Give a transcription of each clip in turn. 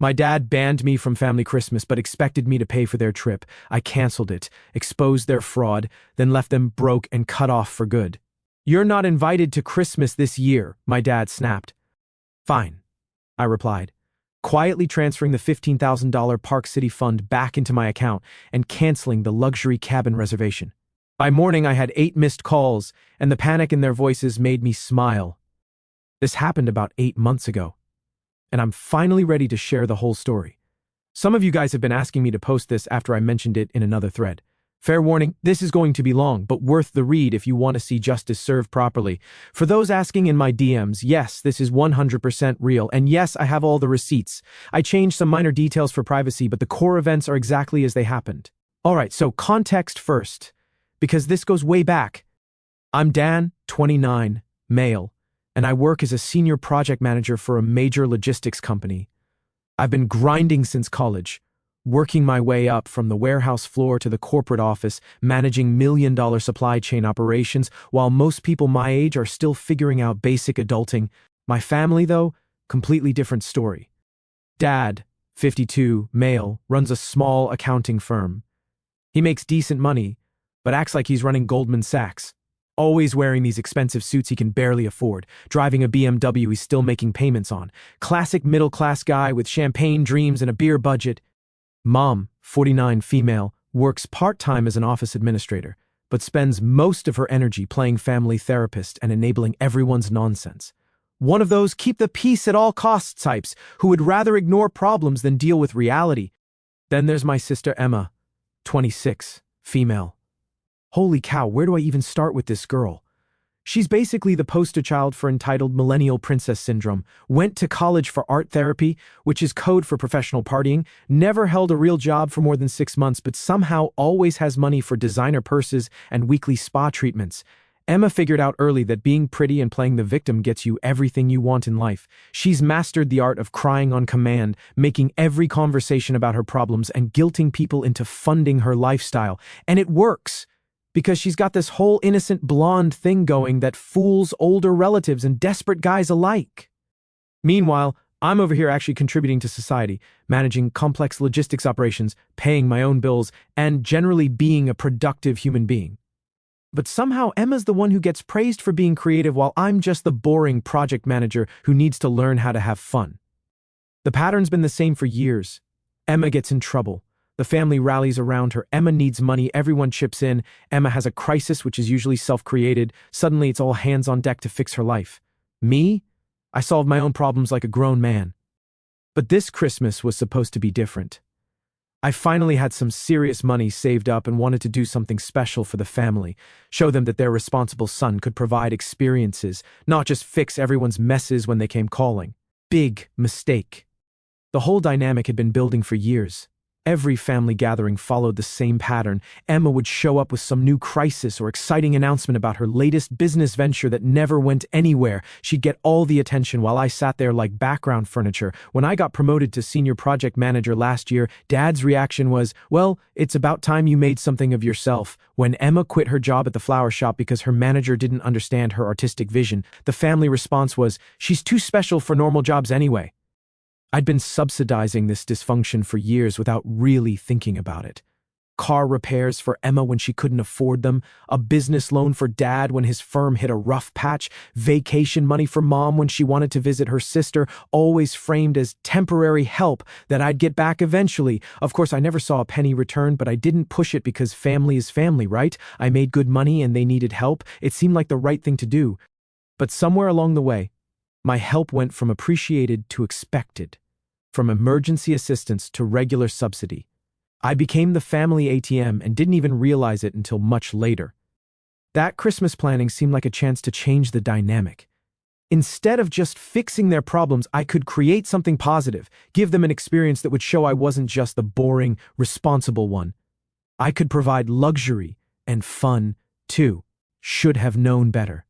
My dad banned me from family Christmas but expected me to pay for their trip. I canceled it, exposed their fraud, then left them broke and cut off for good. "You're not invited to Christmas this year," my dad snapped. "Fine," I replied, quietly transferring the $15,000 Park City fund back into my account and canceling the luxury cabin reservation. By morning, I had 8 missed calls, and the panic in their voices made me smile. This happened about 8 months ago, and I'm finally ready to share the whole story. Some of you guys have been asking me to post this after I mentioned it in another thread. Fair warning, this is going to be long, but worth the read if you want to see justice served properly. For those asking in my DMs, yes, this is 100% real, and yes, I have all the receipts. I changed some minor details for privacy, but the core events are exactly as they happened. Alright, so context first, because this goes way back. I'm Dan, 29, male, and I work as a senior project manager for a major logistics company. I've been grinding since college, working my way up from the warehouse floor to the corporate office, managing million-dollar supply chain operations, while most people my age are still figuring out basic adulting. My family, though, completely different story. Dad, 52, male, runs a small accounting firm. He makes decent money, but acts like he's running Goldman Sachs. Always wearing these expensive suits he can barely afford, driving a BMW he's still making payments on. Classic middle-class guy with champagne dreams and a beer budget. Mom, 49, female, works part-time as an office administrator, but spends most of her energy playing family therapist and enabling everyone's nonsense. One of those keep the peace at all costs types who would rather ignore problems than deal with reality. Then there's my sister Emma, 26, female. Holy cow, where do I even start with this girl? She's basically the poster child for entitled millennial princess syndrome, went to college for art therapy, which is code for professional partying, never held a real job for more than 6 months, but somehow always has money for designer purses and weekly spa treatments. Emma figured out early that being pretty and playing the victim gets you everything you want in life. She's mastered the art of crying on command, making every conversation about her problems and guilting people into funding her lifestyle. And it works, because she's got this whole innocent blonde thing going that fools older relatives and desperate guys alike. Meanwhile, I'm over here actually contributing to society, managing complex logistics operations, paying my own bills, and generally being a productive human being. But somehow Emma's the one who gets praised for being creative while I'm just the boring project manager who needs to learn how to have fun. The pattern's been the same for years. Emma gets in trouble. The family rallies around her. Emma needs money. Everyone chips in. Emma has a crisis, which is usually self-created. Suddenly, it's all hands on deck to fix her life. Me? I solve my own problems like a grown man. But this Christmas was supposed to be different. I finally had some serious money saved up and wanted to do something special for the family, show them that their responsible son could provide experiences, not just fix everyone's messes when they came calling. Big mistake. The whole dynamic had been building for years. Every family gathering followed the same pattern. Emma would show up with some new crisis or exciting announcement about her latest business venture that never went anywhere. She'd get all the attention while I sat there like background furniture. When I got promoted to senior project manager last year, Dad's reaction was, "Well, it's about time you made something of yourself." When Emma quit her job at the flower shop because her manager didn't understand her artistic vision, the family response was, "She's too special for normal jobs anyway." I'd been subsidizing this dysfunction for years without really thinking about it. Car repairs for Emma when she couldn't afford them, a business loan for Dad when his firm hit a rough patch, vacation money for Mom when she wanted to visit her sister, always framed as temporary help that I'd get back eventually. Of course, I never saw a penny returned, but I didn't push it because family is family, right? I made good money and they needed help. It seemed like the right thing to do. But somewhere along the way, my help went from appreciated to expected, from emergency assistance to regular subsidy. I became the family ATM and didn't even realize it until much later. That Christmas planning seemed like a chance to change the dynamic. Instead of just fixing their problems, I could create something positive, give them an experience that would show I wasn't just the boring, responsible one. I could provide luxury and fun, too. Should have known better.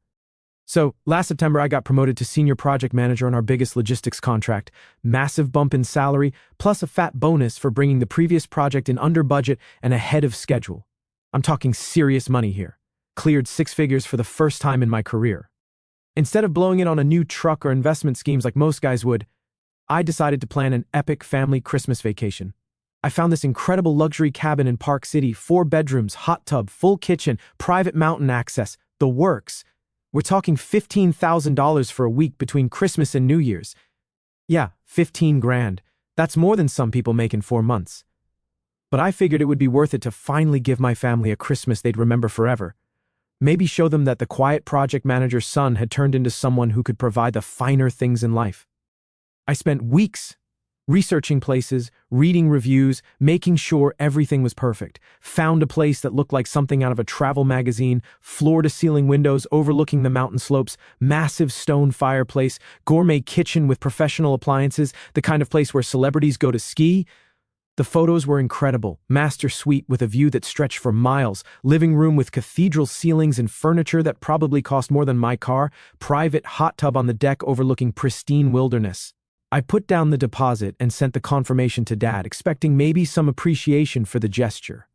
So, last September, I got promoted to senior project manager on our biggest logistics contract, massive bump in salary, plus a fat bonus for bringing the previous project in under budget and ahead of schedule. I'm talking serious money here. Cleared 6 figures for the first time in my career. Instead of blowing it on a new truck or investment schemes like most guys would, I decided to plan an epic family Christmas vacation. I found this incredible luxury cabin in Park City, 4 bedrooms, hot tub, full kitchen, private mountain access, the works. We're talking $15,000 for a week between Christmas and New Year's. Yeah, 15 grand. That's more than some people make in 4 months. But I figured it would be worth it to finally give my family a Christmas they'd remember forever. Maybe show them that the quiet project manager's son had turned into someone who could provide the finer things in life. I spent weeks researching places, reading reviews, making sure everything was perfect. Found a place that looked like something out of a travel magazine, floor-to-ceiling windows overlooking the mountain slopes, massive stone fireplace, gourmet kitchen with professional appliances, the kind of place where celebrities go to ski. The photos were incredible. Master suite with a view that stretched for miles, living room with cathedral ceilings and furniture that probably cost more than my car, private hot tub on the deck overlooking pristine wilderness. I put down the deposit and sent the confirmation to Dad, expecting maybe some appreciation for the gesture.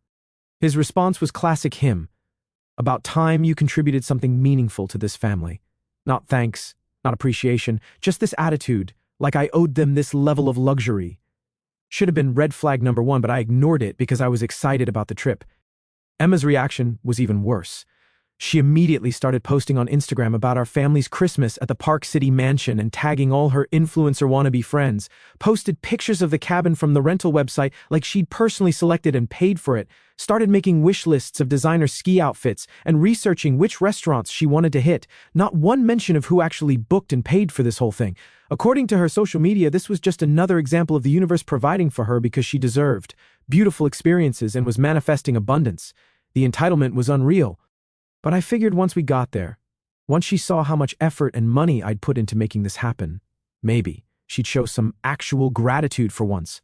His response was classic him. About time you contributed something meaningful to this family. Not thanks, not appreciation, just this attitude, like I owed them this level of luxury. Should have been red flag number 1, but I ignored it because I was excited about the trip. Emma's reaction was even worse. She immediately started posting on Instagram about our family's Christmas at the Park City mansion and tagging all her influencer wannabe friends, posted pictures of the cabin from the rental website like she'd personally selected and paid for it, started making wish lists of designer ski outfits and researching which restaurants she wanted to hit. Not one mention of who actually booked and paid for this whole thing. According to her social media, this was just another example of the universe providing for her because she deserved beautiful experiences and was manifesting abundance. The entitlement was unreal. But I figured once we got there, once she saw how much effort and money I'd put into making this happen, maybe she'd show some actual gratitude for once.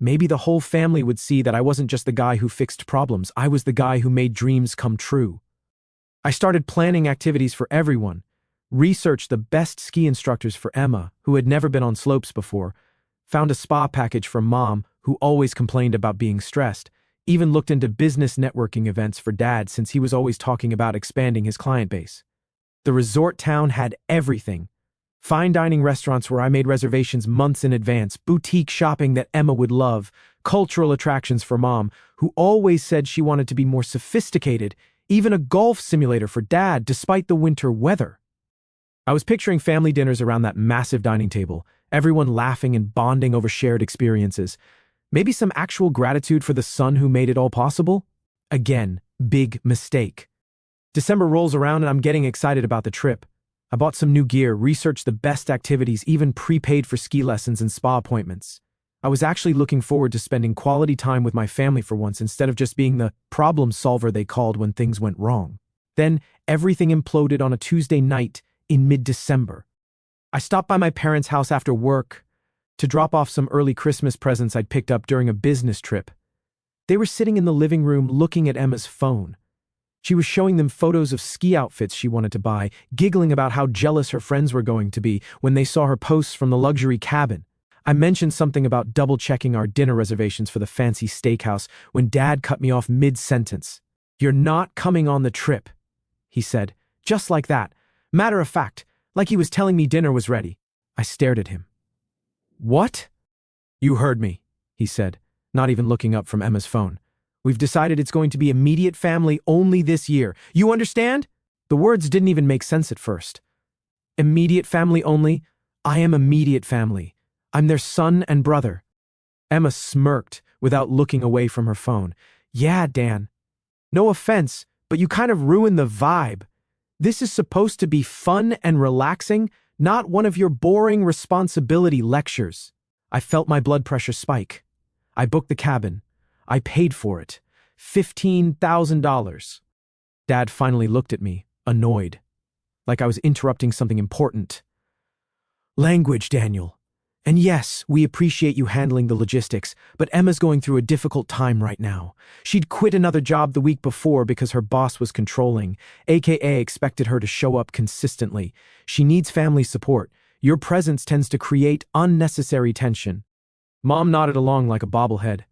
Maybe the whole family would see that I wasn't just the guy who fixed problems, I was the guy who made dreams come true. I started planning activities for everyone, researched the best ski instructors for Emma, who had never been on slopes before, found a spa package for Mom, who always complained about being stressed, even looked into business networking events for Dad since he was always talking about expanding his client base. The resort town had everything. Fine dining restaurants where I made reservations months in advance, boutique shopping that Emma would love, cultural attractions for Mom, who always said she wanted to be more sophisticated, even a golf simulator for Dad despite the winter weather. I was picturing family dinners around that massive dining table, everyone laughing and bonding over shared experiences. Maybe some actual gratitude for the son who made it all possible? Again, big mistake. December rolls around and I'm getting excited about the trip. I bought some new gear, researched the best activities, even prepaid for ski lessons and spa appointments. I was actually looking forward to spending quality time with my family for once instead of just being the problem solver they called when things went wrong. Then everything imploded on a Tuesday night in mid-December. I stopped by my parents' house after work to drop off some early Christmas presents I'd picked up during a business trip. They were sitting in the living room looking at Emma's phone. She was showing them photos of ski outfits she wanted to buy, giggling about how jealous her friends were going to be when they saw her posts from the luxury cabin. I mentioned something about double-checking our dinner reservations for the fancy steakhouse when Dad cut me off mid-sentence. "You're not coming on the trip," he said, just like that. Matter of fact, like he was telling me dinner was ready. I stared at him. "What?" "You heard me," he said, not even looking up from Emma's phone. "We've decided it's going to be immediate family only this year. You understand?" The words didn't even make sense at first. Immediate family only? I am immediate family. I'm their son and brother. Emma smirked without looking away from her phone. "Yeah, Dan. No offense, but you kind of ruined the vibe. This is supposed to be fun and relaxing, not one of your boring responsibility lectures." I felt my blood pressure spike. I booked the cabin. I paid for it. $15,000. Dad finally looked at me, annoyed, like I was interrupting something important. "Language, Daniel. And yes, we appreciate you handling the logistics, but Emma's going through a difficult time right now. She'd quit another job the week before because her boss was controlling, aka expected her to show up consistently. She needs family support. Your presence tends to create unnecessary tension." Mom nodded along like a bobblehead.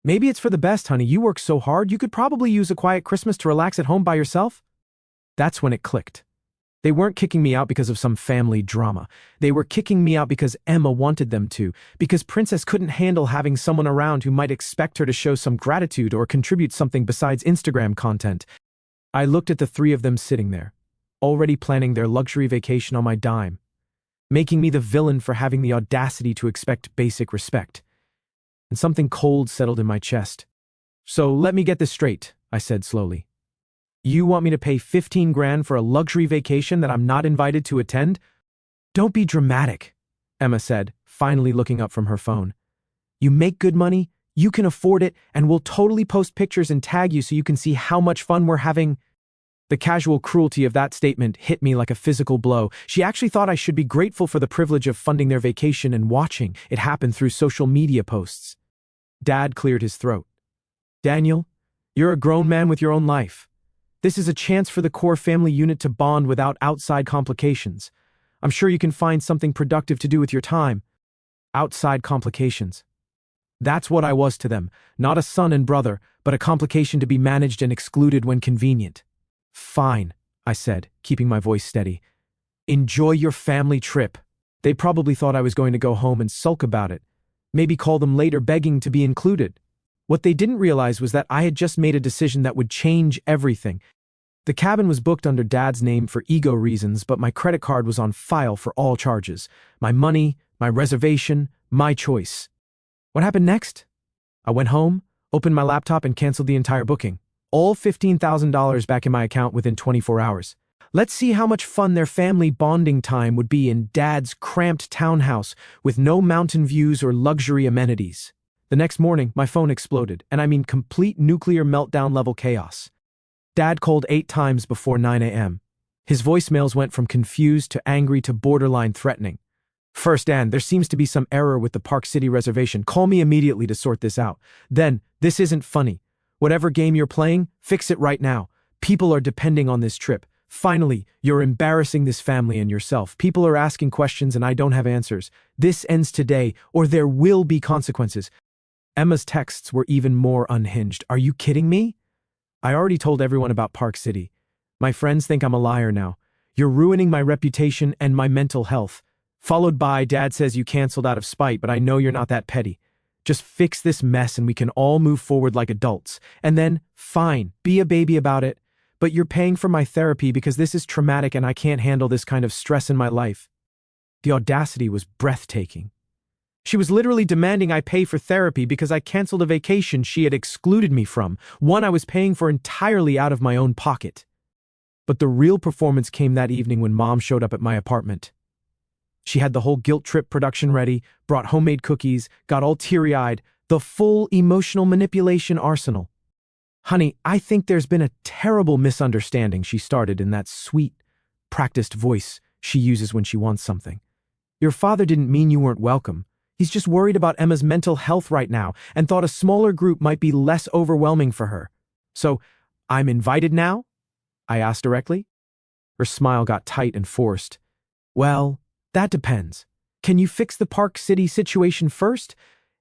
"Maybe it's for the best, honey. You work so hard, you could probably use a quiet Christmas to relax at home by yourself." That's when it clicked. They weren't kicking me out because of some family drama. They were kicking me out because Emma wanted them to, because Princess couldn't handle having someone around who might expect her to show some gratitude or contribute something besides Instagram content. I looked at the three of them sitting there, already planning their luxury vacation on my dime, making me the villain for having the audacity to expect basic respect. And something cold settled in my chest. "So let me get this straight," I said slowly. "You want me to pay 15 grand for a luxury vacation that I'm not invited to attend?" "Don't be dramatic," Emma said, finally looking up from her phone. "You make good money, you can afford it, and we'll totally post pictures and tag you so you can see how much fun we're having." The casual cruelty of that statement hit me like a physical blow. She actually thought I should be grateful for the privilege of funding their vacation and watching it happen through social media posts. Dad cleared his throat. "Daniel, you're a grown man with your own life. This is a chance for the core family unit to bond without outside complications. I'm sure you can find something productive to do with your time." Outside complications. That's what I was to them, not a son and brother, but a complication to be managed and excluded when convenient. "Fine," I said, keeping my voice steady. "Enjoy your family trip." They probably thought I was going to go home and sulk about it, maybe call them later begging to be included. What they didn't realize was that I had just made a decision that would change everything. The cabin was booked under Dad's name for ego reasons, but my credit card was on file for all charges. My money, my reservation, my choice. What happened next? I went home, opened my laptop, and canceled the entire booking. All $15,000 back in my account within 24 hours. Let's see how much fun their family bonding time would be in Dad's cramped townhouse with no mountain views or luxury amenities. The next morning, my phone exploded, and I mean complete nuclear meltdown level chaos. Dad called 8 times before 9 a.m. His voicemails went from confused to angry to borderline threatening. "First, Dan, there seems to be some error with the Park City reservation. Call me immediately to sort this out. Then, this isn't funny. Whatever game you're playing, fix it right now. People are depending on this trip. Finally, you're embarrassing this family and yourself. People are asking questions and I don't have answers. This ends today, or there will be consequences." Emma's texts were even more unhinged. "Are you kidding me? I already told everyone about Park City. My friends think I'm a liar now. You're ruining my reputation and my mental health." Followed by, "Dad says you canceled out of spite, but I know you're not that petty. Just fix this mess and we can all move forward like adults. And then, fine, be a baby about it. But you're paying for my therapy because this is traumatic and I can't handle this kind of stress in my life." The audacity was breathtaking. She was literally demanding I pay for therapy because I canceled a vacation she had excluded me from, one I was paying for entirely out of my own pocket. But the real performance came that evening when Mom showed up at my apartment. She had the whole guilt trip production ready, brought homemade cookies, got all teary-eyed, the full emotional manipulation arsenal. "Honey, I think there's been a terrible misunderstanding," she started in that sweet, practiced voice she uses when she wants something. "Your father didn't mean you weren't welcome. He's just worried about Emma's mental health right now and thought a smaller group might be less overwhelming for her. So, I'm invited now?" I asked directly. Her smile got tight and forced. "Well, that depends. Can you fix the Park City situation first?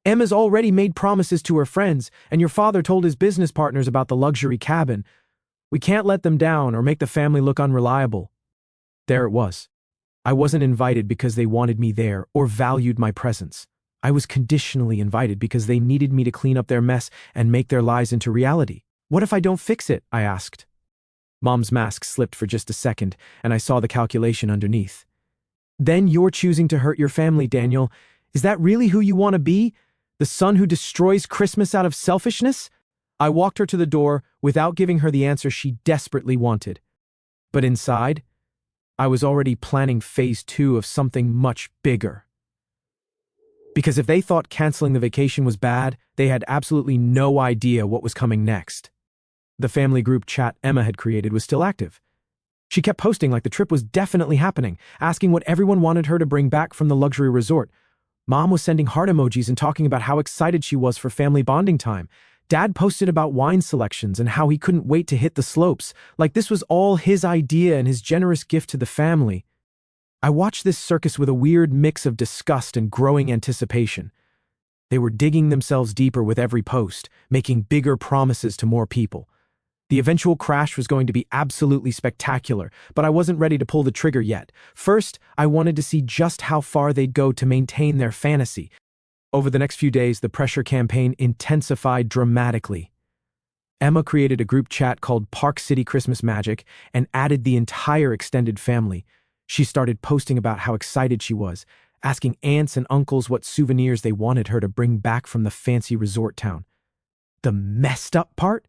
Emma's already made promises to her friends, and your father told his business partners about the luxury cabin. We can't let them down or make the family look unreliable." There it was. I wasn't invited because they wanted me there or valued my presence. I was conditionally invited because they needed me to clean up their mess and make their lies into reality. "What if I don't fix it?" I asked. Mom's mask slipped for just a second, and I saw the calculation underneath. "Then you're choosing to hurt your family, Daniel. Is that really who you want to be? The son who destroys Christmas out of selfishness?" I walked her to the door without giving her the answer she desperately wanted. But inside, I was already planning phase 2 of something much bigger. Because if they thought canceling the vacation was bad, they had absolutely no idea what was coming next. The family group chat Emma had created was still active. She kept posting like the trip was definitely happening, asking what everyone wanted her to bring back from the luxury resort. Mom was sending heart emojis and talking about how excited she was for family bonding time. Dad posted about wine selections and how he couldn't wait to hit the slopes, like this was all his idea and his generous gift to the family. I watched this circus with a weird mix of disgust and growing anticipation. They were digging themselves deeper with every post, making bigger promises to more people. The eventual crash was going to be absolutely spectacular, but I wasn't ready to pull the trigger yet. First, I wanted to see just how far they'd go to maintain their fantasy. Over the next few days, the pressure campaign intensified dramatically. Emma created a group chat called Park City Christmas Magic and added the entire extended family. She started posting about how excited she was, asking aunts and uncles what souvenirs they wanted her to bring back from the fancy resort town. The messed up part?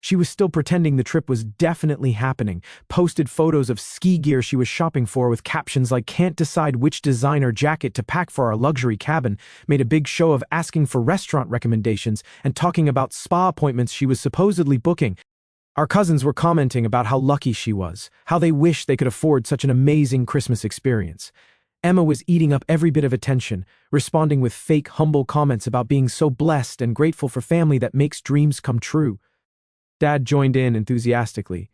She was still pretending the trip was definitely happening, posted photos of ski gear she was shopping for with captions like "Can't decide which designer jacket to pack for our luxury cabin," made a big show of asking for restaurant recommendations and talking about spa appointments she was supposedly booking. Our cousins were commenting about how lucky she was, how they wished they could afford such an amazing Christmas experience. Emma was eating up every bit of attention, responding with fake, humble comments about being so blessed and grateful for family that makes dreams come true. Dad joined in enthusiastically,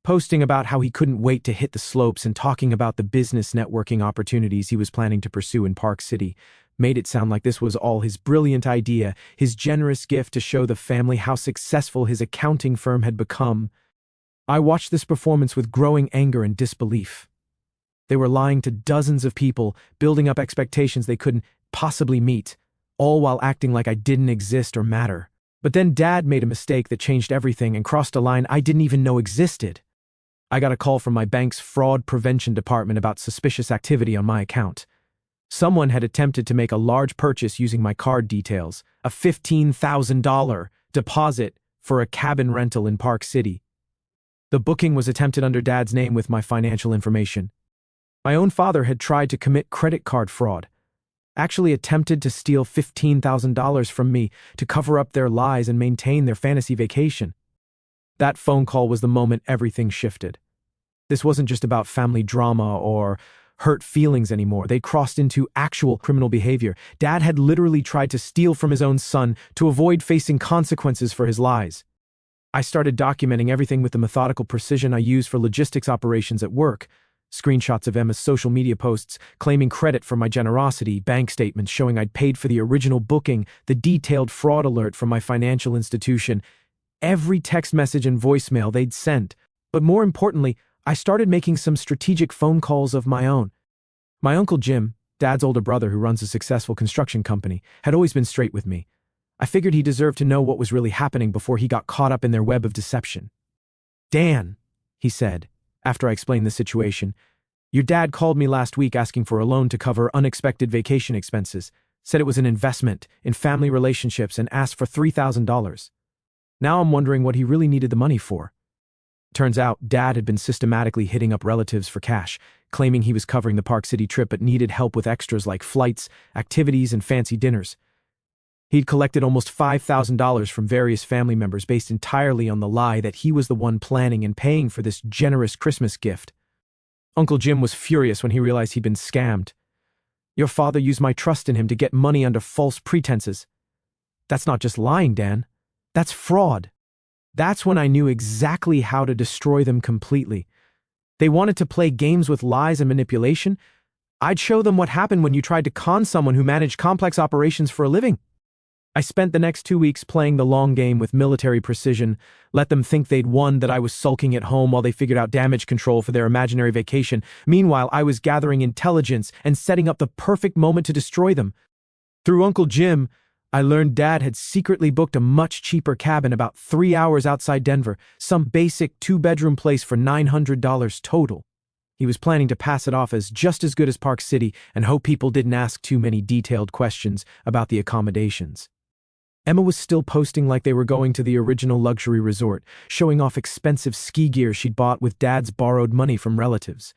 posting about how he couldn't wait to hit the slopes and talking about the business networking opportunities he was planning to pursue in Park City. Made it sound like this was all his brilliant idea, his generous gift to show the family how successful his accounting firm had become. I watched this performance with growing anger and disbelief. They were lying to dozens of people, building up expectations they couldn't possibly meet, all while acting like I didn't exist or matter. But then Dad made a mistake that changed everything and crossed a line I didn't even know existed. I got a call from my bank's fraud prevention department about suspicious activity on my account. Someone had attempted to make a large purchase using my card details, a $15,000 deposit for a cabin rental in Park City. The booking was attempted under Dad's name with my financial information. My own father had tried to commit credit card fraud, actually attempted to steal $15,000 from me to cover up their lies and maintain their fantasy vacation. That phone call was the moment everything shifted. This wasn't just about family drama or hurt feelings anymore. They'd crossed into actual criminal behavior. Dad had literally tried to steal from his own son to avoid facing consequences for his lies. I started documenting everything with the methodical precision I use for logistics operations at work. Screenshots of Emma's social media posts claiming credit for my generosity, bank statements showing I'd paid for the original booking, the detailed fraud alert from my financial institution, every text message and voicemail they'd sent. But more importantly, I started making some strategic phone calls of my own. My Uncle Jim, Dad's older brother who runs a successful construction company, had always been straight with me. I figured he deserved to know what was really happening before he got caught up in their web of deception. "Dan," he said, after I explained the situation, "your dad called me last week asking for a loan to cover unexpected vacation expenses, said it was an investment in family relationships and asked for $3,000. Now I'm wondering what he really needed the money for." Turns out, Dad had been systematically hitting up relatives for cash, claiming he was covering the Park City trip but needed help with extras like flights, activities, and fancy dinners. He'd collected almost $5,000 from various family members based entirely on the lie that he was the one planning and paying for this generous Christmas gift. Uncle Jim was furious when he realized he'd been scammed. "Your father used my trust in him to get money under false pretenses. That's not just lying, Dan. That's fraud." That's when I knew exactly how to destroy them completely. They wanted to play games with lies and manipulation. I'd show them what happened when you tried to con someone who managed complex operations for a living. I spent the next 2 weeks playing the long game with military precision, let them think they'd won, that I was sulking at home while they figured out damage control for their imaginary vacation. Meanwhile, I was gathering intelligence and setting up the perfect moment to destroy them. Through Uncle Jim, I learned Dad had secretly booked a much cheaper cabin about 3 hours outside Denver, some basic 2-bedroom place for $900 total. He was planning to pass it off as just as good as Park City and hope people didn't ask too many detailed questions about the accommodations. Emma was still posting like they were going to the original luxury resort, showing off expensive ski gear she'd bought with Dad's borrowed money from relatives.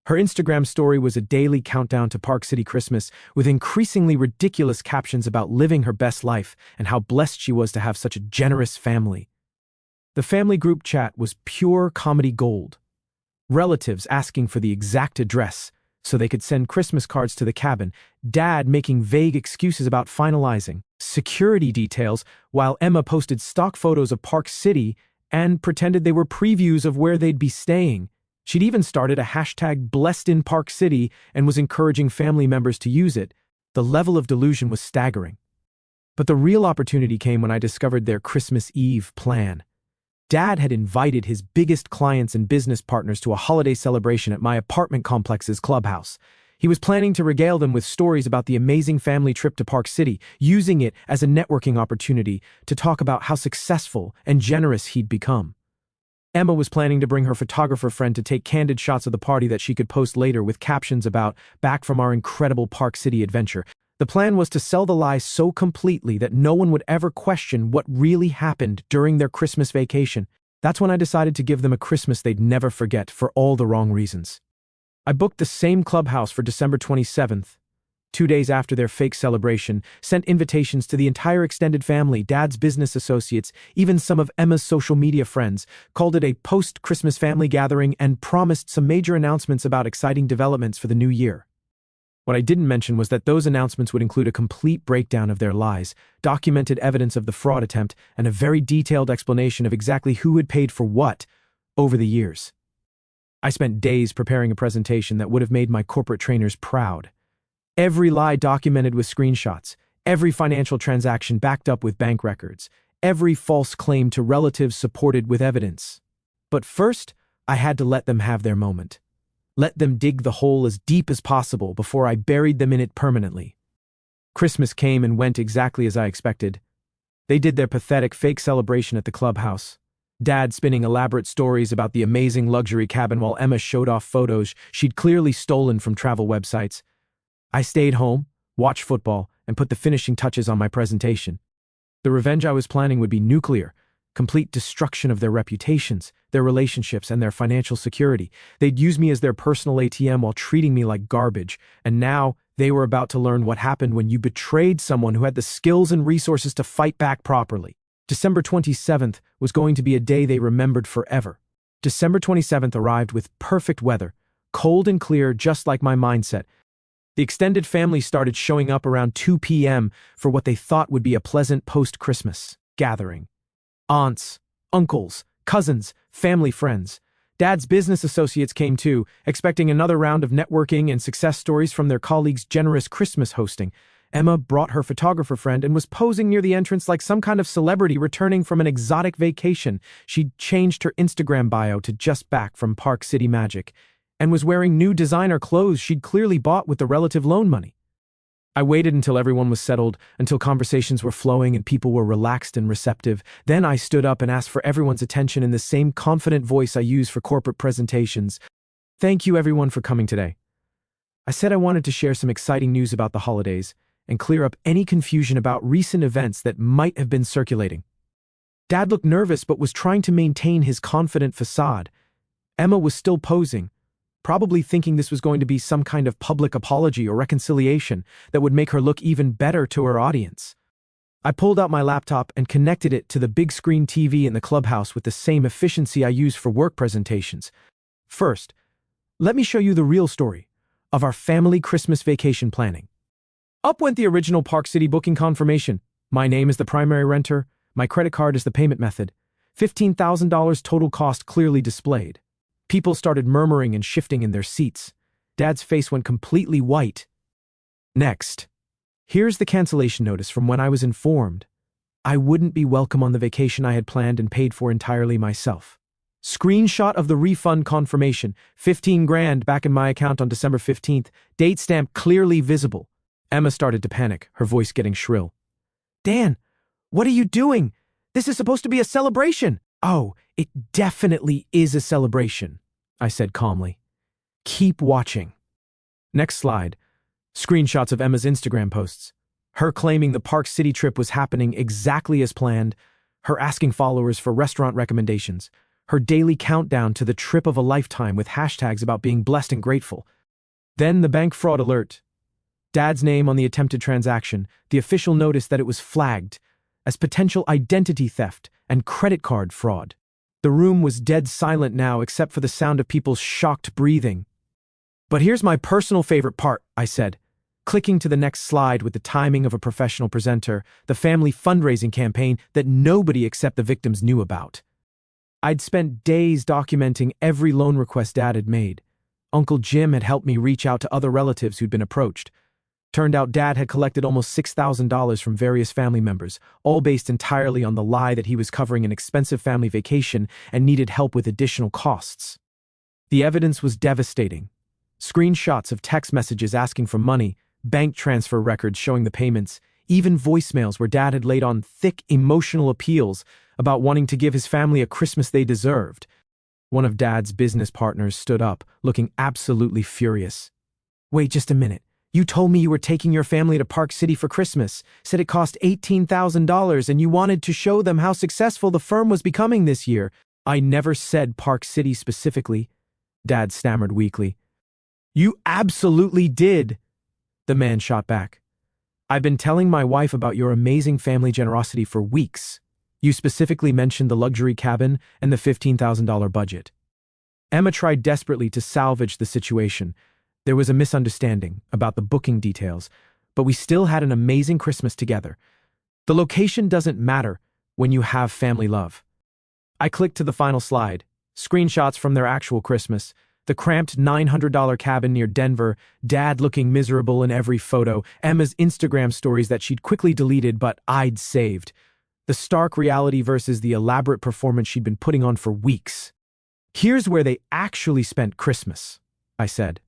Her Instagram story was a daily countdown to Park City Christmas, with increasingly ridiculous captions about living her best life and how blessed she was to have such a generous family. The family group chat was pure comedy gold. Relatives asking for the exact address so they could send Christmas cards to the cabin, Dad making vague excuses about finalizing security details, while Emma posted stock photos of Park City and pretended they were previews of where they'd be staying. She'd even started a hashtag #BlessedInParkCity and was encouraging family members to use it. The level of delusion was staggering. But the real opportunity came when I discovered their Christmas Eve plan. Dad had invited his biggest clients and business partners to a holiday celebration at my apartment complex's clubhouse. He was planning to regale them with stories about the amazing family trip to Park City, using it as a networking opportunity to talk about how successful and generous he'd become. Emma was planning to bring her photographer friend to take candid shots of the party that she could post later with captions about "back from our incredible Park City adventure." The plan was to sell the lie so completely that no one would ever question what really happened during their Christmas vacation. That's when I decided to give them a Christmas they'd never forget for all the wrong reasons. I booked the same clubhouse for December 27th, 2 days after their fake celebration, sent invitations to the entire extended family, Dad's business associates, even some of Emma's social media friends, called it a post-Christmas family gathering, and promised some major announcements about exciting developments for the new year. What I didn't mention was that those announcements would include a complete breakdown of their lies, documented evidence of the fraud attempt, and a very detailed explanation of exactly who had paid for what over the years. I spent days preparing a presentation that would have made my corporate trainers proud. Every lie documented with screenshots, every financial transaction backed up with bank records, every false claim to relatives supported with evidence. But first, I had to let them have their moment. Let them dig the hole as deep as possible before I buried them in it permanently. Christmas came and went exactly as I expected. They did their pathetic fake celebration at the clubhouse. Dad spinning elaborate stories about the amazing luxury cabin while Emma showed off photos she'd clearly stolen from travel websites. I stayed home, watched football, and put the finishing touches on my presentation. The revenge I was planning would be nuclear, complete destruction of their reputations, their relationships, and their financial security. They'd use me as their personal ATM while treating me like garbage, and now they were about to learn what happened when you betrayed someone who had the skills and resources to fight back properly. December 27th was going to be a day they remembered forever. December 27th arrived with perfect weather, cold and clear just like my mindset. The extended family started showing up around 2 p.m. for what they thought would be a pleasant post-Christmas gathering. Aunts, uncles, cousins, family friends. Dad's business associates came too, expecting another round of networking and success stories from their colleagues' generous Christmas hosting. Emma brought her photographer friend and was posing near the entrance like some kind of celebrity returning from an exotic vacation. She'd changed her Instagram bio to "just back from Park City Magic" and was wearing new designer clothes she'd clearly bought with the relative loan money. I waited until everyone was settled, until conversations were flowing and people were relaxed and receptive. Then I stood up and asked for everyone's attention in the same confident voice I use for corporate presentations. "Thank you everyone for coming today." I said I wanted to share some exciting news about the holidays and clear up any confusion about recent events that might have been circulating. Dad looked nervous but was trying to maintain his confident facade. Emma was still posing, probably thinking this was going to be some kind of public apology or reconciliation that would make her look even better to her audience. I pulled out my laptop and connected it to the big screen TV in the clubhouse with the same efficiency I use for work presentations. First, let me show you the real story of our family Christmas vacation planning. Up went the original Park City booking confirmation. My name is the primary renter. My credit card is the payment method. $15,000 total cost clearly displayed. People started murmuring and shifting in their seats. Dad's face went completely white. Next, here's the cancellation notice from when I was informed I wouldn't be welcome on the vacation I had planned and paid for entirely myself. Screenshot of the refund confirmation, 15 grand back in my account on December 15th, date stamp clearly visible. Emma started to panic, her voice getting shrill. "Dan, what are you doing? This is supposed to be a celebration." "Oh, it definitely is a celebration," I said calmly. "Keep watching." Next slide. Screenshots of Emma's Instagram posts. Her claiming the Park City trip was happening exactly as planned, her asking followers for restaurant recommendations, her daily countdown to the trip of a lifetime with hashtags about being blessed and grateful. Then the bank fraud alert. Dad's name on the attempted transaction, the official notice that it was flagged as potential identity theft and credit card fraud. The room was dead silent now except for the sound of people's shocked breathing. "But here's my personal favorite part," I said, clicking to the next slide with the timing of a professional presenter, the family fundraising campaign that nobody except the victims knew about. I'd spent days documenting every loan request Dad had made. Uncle Jim had helped me reach out to other relatives who'd been approached. Turned out Dad had collected almost $6,000 from various family members, all based entirely on the lie that he was covering an expensive family vacation and needed help with additional costs. The evidence was devastating. Screenshots of text messages asking for money, bank transfer records showing the payments, even voicemails where Dad had laid on thick emotional appeals about wanting to give his family a Christmas they deserved. One of Dad's business partners stood up, looking absolutely furious. "Wait just a minute. You told me you were taking your family to Park City for Christmas, said it cost $18,000 and you wanted to show them how successful the firm was becoming this year." "I never said Park City specifically," Dad stammered weakly. "You absolutely did," the man shot back. "I've been telling my wife about your amazing family generosity for weeks. You specifically mentioned the luxury cabin and the $15,000 budget." Emma tried desperately to salvage the situation. There was a misunderstanding about the booking details, but we still had an amazing Christmas together. The location doesn't matter when you have family love. I clicked to the final slide. Screenshots from their actual Christmas. The cramped $900 cabin near Denver, Dad looking miserable in every photo, Emma's Instagram stories that she'd quickly deleted but I'd saved. The stark reality versus the elaborate performance she'd been putting on for weeks. "Here's where they actually spent Christmas," I said.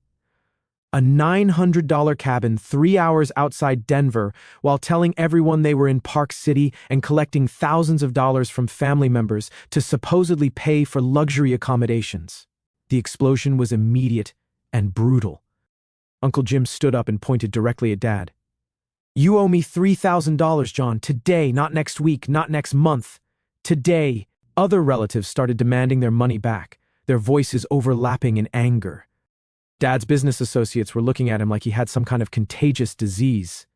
A $900 cabin 3 hours outside Denver while telling everyone they were in Park City and collecting thousands of dollars from family members to supposedly pay for luxury accommodations. The explosion was immediate and brutal. Uncle Jim stood up and pointed directly at Dad. "You owe me $3,000, John, today, not next week, not next month. Today." Other relatives started demanding their money back, their voices overlapping in anger. Dad's business associates were looking at him like he had some kind of contagious disease.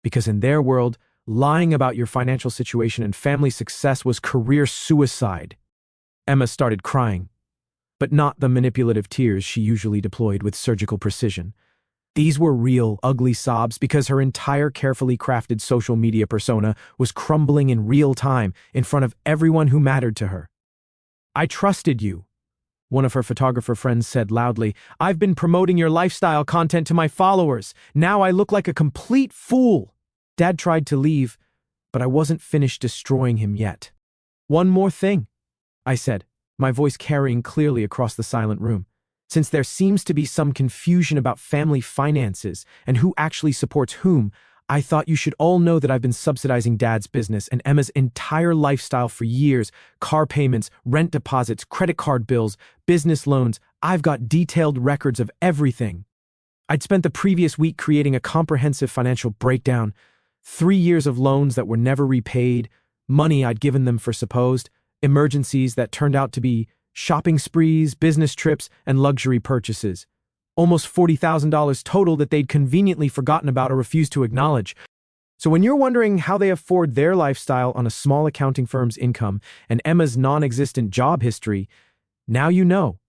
Because in their world, lying about your financial situation and family success was career suicide. Emma started crying, but not the manipulative tears she usually deployed with surgical precision. These were real, ugly sobs because her entire carefully crafted social media persona was crumbling in real time in front of everyone who mattered to her. "I trusted you," one of her photographer friends said loudly. "I've been promoting your lifestyle content to my followers. Now I look like a complete fool." Dad tried to leave, but I wasn't finished destroying him yet. "One more thing," I said, my voice carrying clearly across the silent room. "Since there seems to be some confusion about family finances and who actually supports whom, I thought you should all know that I've been subsidizing Dad's business and Emma's entire lifestyle for years. Car payments, rent deposits, credit card bills, business loans. I've got detailed records of everything." I'd spent the previous week creating a comprehensive financial breakdown. 3 years of loans that were never repaid, money I'd given them for supposed emergencies that turned out to be shopping sprees, business trips, and luxury purchases. Almost $40,000 total that they'd conveniently forgotten about or refused to acknowledge. So when you're wondering how they afford their lifestyle on a small accounting firm's income and Emma's non-existent job history, now you know.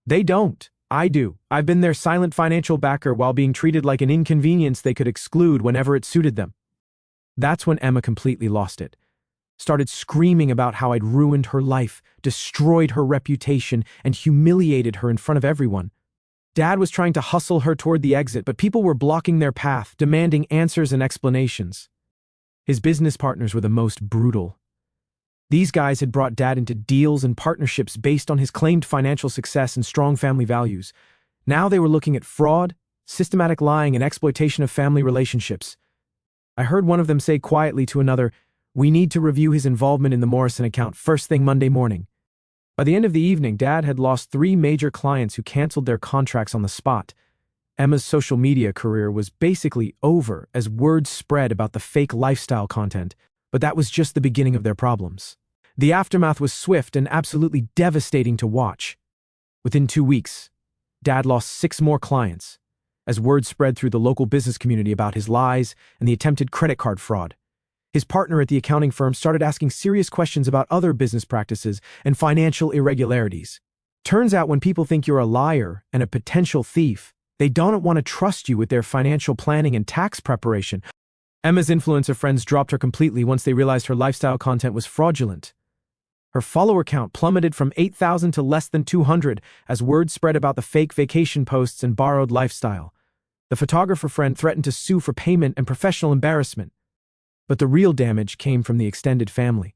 They don't. I do. I've been their silent financial backer while being treated like an inconvenience they could exclude whenever it suited them. That's when Emma completely lost it. Started screaming about how I'd ruined her life, destroyed her reputation, and humiliated her in front of everyone. Dad was trying to hustle her toward the exit, but people were blocking their path, demanding answers and explanations. His business partners were the most brutal. These guys had brought Dad into deals and partnerships based on his claimed financial success and strong family values. Now they were looking at fraud, systematic lying, and exploitation of family relationships. I heard one of them say quietly to another, "We need to review his involvement in the Morrison account first thing Monday morning." By the end of the evening, Dad had lost 3 major clients who canceled their contracts on the spot. Emma's social media career was basically over as word spread about the fake lifestyle content, but that was just the beginning of their problems. The aftermath was swift and absolutely devastating to watch. Within 2 weeks, Dad lost 6 more clients, as word spread through the local business community about his lies and the attempted credit card fraud. His partner at the accounting firm started asking serious questions about other business practices and financial irregularities. Turns out when people think you're a liar and a potential thief, they don't want to trust you with their financial planning and tax preparation. Emma's influencer friends dropped her completely once they realized her lifestyle content was fraudulent. Her follower count plummeted from 8,000 to less than 200 as word spread about the fake vacation posts and borrowed lifestyle. The photographer friend threatened to sue for payment and professional embarrassment. But the real damage came from the extended family.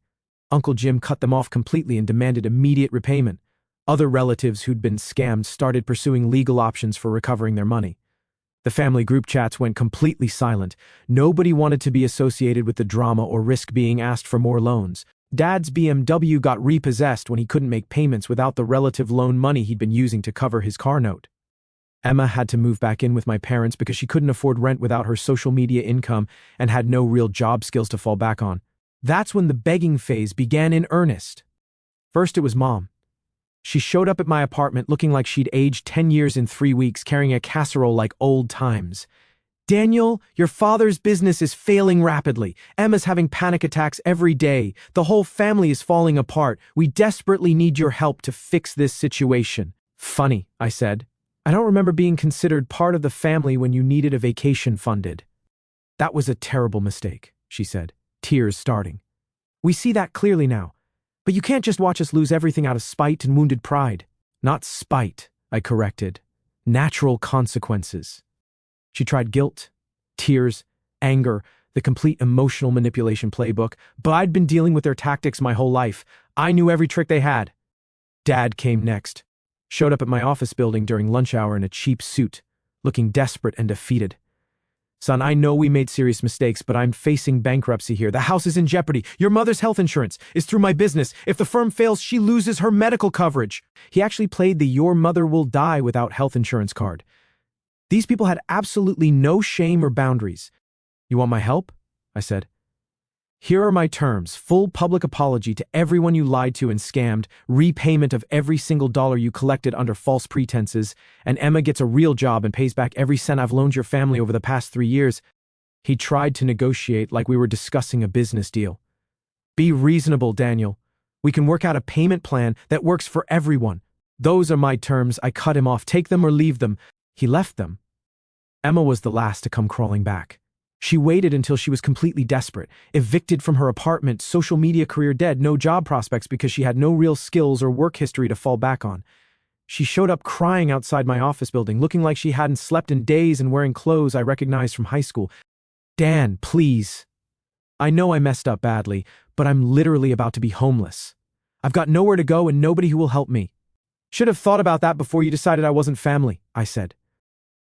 Uncle Jim cut them off completely and demanded immediate repayment. Other relatives who'd been scammed started pursuing legal options for recovering their money. The family group chats went completely silent. Nobody wanted to be associated with the drama or risk being asked for more loans. Dad's BMW got repossessed when he couldn't make payments without the relative loan money he'd been using to cover his car note. Emma had to move back in with my parents because she couldn't afford rent without her social media income and had no real job skills to fall back on. That's when the begging phase began in earnest. First, it was Mom. She showed up at my apartment looking like she'd aged 10 years in 3 weeks, carrying a casserole like old times. "Daniel, your father's business is failing rapidly. Emma's having panic attacks every day. The whole family is falling apart. We desperately need your help to fix this situation." "Funny," I said. "I don't remember being considered part of the family when you needed a vacation funded." "That was a terrible mistake," she said, tears starting. "We see that clearly now. But you can't just watch us lose everything out of spite and wounded pride." "Not spite," I corrected. "Natural consequences." She tried guilt, tears, anger, the complete emotional manipulation playbook, but I'd been dealing with their tactics my whole life. I knew every trick they had. Dad came next. Showed up at my office building during lunch hour in a cheap suit, looking desperate and defeated. "Son, I know we made serious mistakes, but I'm facing bankruptcy here. The house is in jeopardy. Your mother's health insurance is through my business. If the firm fails, she loses her medical coverage." He actually played the "your mother will die without health insurance" card. These people had absolutely no shame or boundaries. "You want my help?" I said. "Here are my terms: full public apology to everyone you lied to and scammed, repayment of every single dollar you collected under false pretenses, and Emma gets a real job and pays back every cent I've loaned your family over the past 3 years. He tried to negotiate like we were discussing a business deal. "Be reasonable, Daniel. We can work out a payment plan that works for everyone." "Those are my terms." I cut him off. "Take them or leave them." He left them. Emma was the last to come crawling back. She waited until she was completely desperate, evicted from her apartment, social media career dead, no job prospects because she had no real skills or work history to fall back on. She showed up crying outside my office building, looking like she hadn't slept in days and wearing clothes I recognized from high school. "Dan, please. I know I messed up badly, but I'm literally about to be homeless. I've got nowhere to go and nobody who will help me." "Should have thought about that before you decided I wasn't family," I said.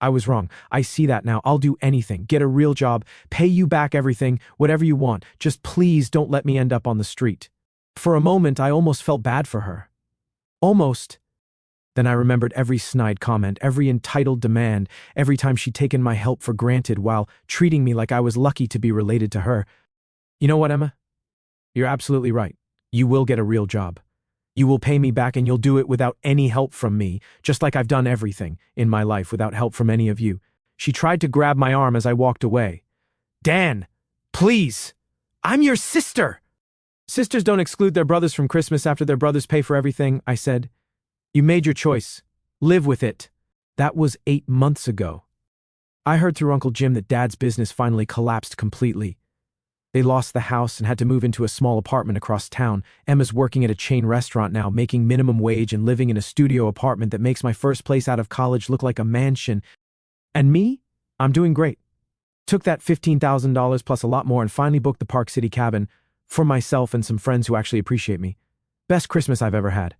"I was wrong. I see that now. I'll do anything. Get a real job, pay you back everything, whatever you want. Just please don't let me end up on the street." For a moment, I almost felt bad for her. Almost. Then I remembered every snide comment, every entitled demand, every time she'd taken my help for granted while treating me like I was lucky to be related to her. "You know what, Emma? You're absolutely right. You will get a real job. You will pay me back and you'll do it without any help from me, just like I've done everything in my life without help from any of you." She tried to grab my arm as I walked away. "Dan, please. I'm your sister." "Sisters don't exclude their brothers from Christmas after their brothers pay for everything," I said. "You made your choice. Live with it." That was 8 months ago. I heard through Uncle Jim that Dad's business finally collapsed completely. They lost the house and had to move into a small apartment across town. Emma's working at a chain restaurant now, making minimum wage and living in a studio apartment that makes my first place out of college look like a mansion. And me? I'm doing great. Took that $15,000 plus a lot more and finally booked the Park City cabin for myself and some friends who actually appreciate me. Best Christmas I've ever had.